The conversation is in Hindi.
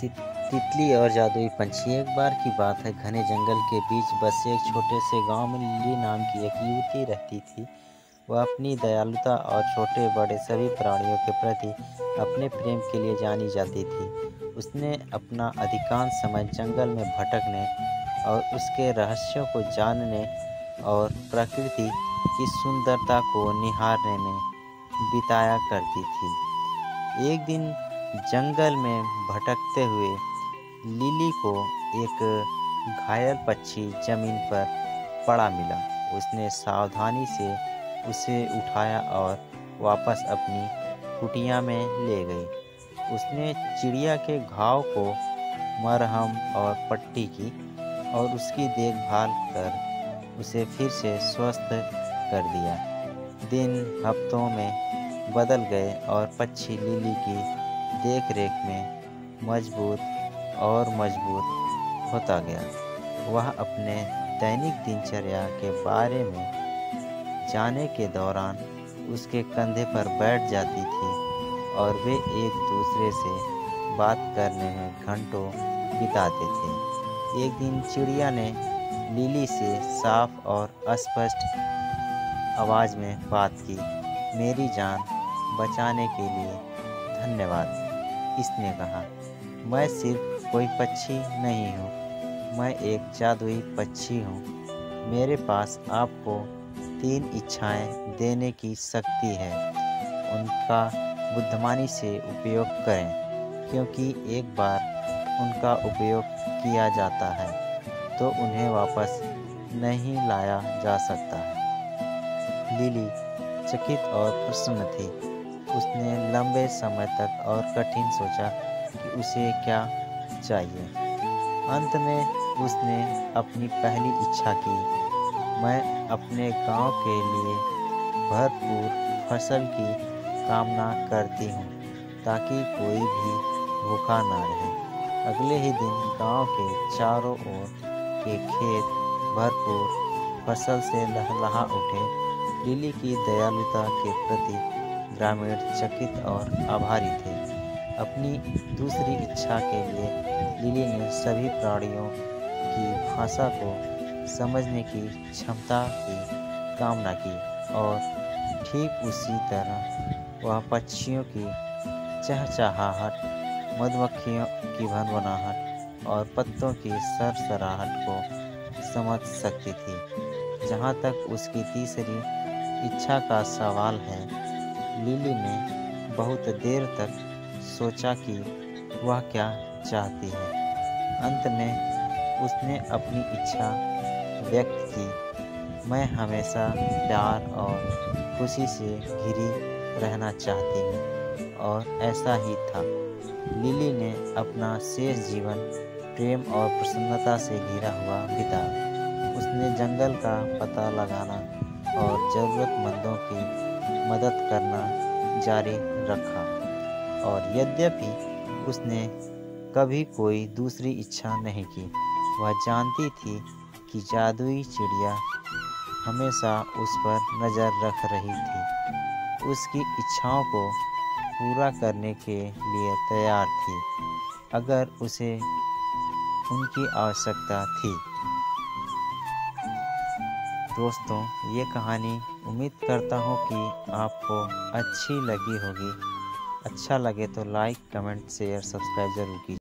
तितली और जादुई पंछी। एक बार की बात है, घने जंगल के बीच बसे एक छोटे से गांव में लिली नाम की एक युवती रहती थी। वह अपनी दयालुता और छोटे बड़े सभी प्राणियों के प्रति अपने प्रेम के लिए जानी जाती थी। उसने अपना अधिकांश समय जंगल में भटकने और उसके रहस्यों को जानने और प्रकृति की सुंदरता को निहारने में बिताया करती थी। एक दिन जंगल में भटकते हुए लिली को एक घायल पक्षी जमीन पर पड़ा मिला। उसने सावधानी से उसे उठाया और वापस अपनी कुटिया में ले गई। उसने चिड़िया के घाव को मरहम और पट्टी की और उसकी देखभाल कर उसे फिर से स्वस्थ कर दिया। दिन हफ्तों में बदल गए और पक्षी लिली की देखरेख में मजबूत होता गया। वह अपने दैनिक दिनचर्या के बारे में जानने के दौरान उसके कंधे पर बैठ जाती थी और वे एक दूसरे से बात करने में घंटों बिताते थे। एक दिन चिड़िया ने लिली से साफ और स्पष्ट आवाज़ में बात की। मेरी जान बचाने के लिए धन्यवाद। इसने कहा, मैं सिर्फ कोई पक्षी नहीं हूँ, मैं एक जादुई पक्षी हूँ। मेरे पास आपको 3 इच्छाएं देने की शक्ति है। उनका बुद्धिमानी से उपयोग करें, क्योंकि एक बार उनका उपयोग किया जाता है तो उन्हें वापस नहीं लाया जा सकता है। लिली चकित और प्रसन्न थी। उसने लंबे समय तक और कठिन सोचा कि उसे क्या चाहिए। अंत में उसने अपनी पहली इच्छा की। मैं अपने गांव के लिए भरपूर फसल की कामना करती हूँ, ताकि कोई भी भूखा ना रहे। अगले ही दिन गांव के चारों ओर के खेत भरपूर फसल से लहलहा उठे। लिली की दयालुता के प्रति ग्रामीण चकित और आभारी थे। अपनी दूसरी इच्छा के लिए लिली ने सभी प्राणियों की भाषा को समझने की क्षमता की कामना की और ठीक उसी तरह वह पक्षियों की चहचहाहट, मधुमक्खियों की भनभनाहट और पत्तों की सरसराहट को समझ सकती थी। जहाँ तक उसकी तीसरी इच्छा का सवाल है, लिली ने बहुत देर तक सोचा कि वह क्या चाहती है। अंत में उसने अपनी इच्छा व्यक्त की। मैं हमेशा प्यार और खुशी से घिरी रहना चाहती हूँ, और ऐसा ही था। लिली ने अपना शेष जीवन प्रेम और प्रसन्नता से घिरा हुआ बिताया। उसने जंगल का पता लगाना और ज़रूरतमंदों की मदद करना जारी रखा, और यद्यपि उसने कभी कोई दूसरी इच्छा नहीं की, वह जानती थी कि जादुई चिड़िया हमेशा उस पर नज़र रख रही थी, उसकी इच्छाओं को पूरा करने के लिए तैयार थी, अगर उसे उनकी आवश्यकता थी। दोस्तों, ये कहानी उम्मीद करता हूँ कि आपको अच्छी लगी होगी। अच्छा लगे तो लाइक, कमेंट, शेयर, सब्सक्राइब ज़रूर कीजिए।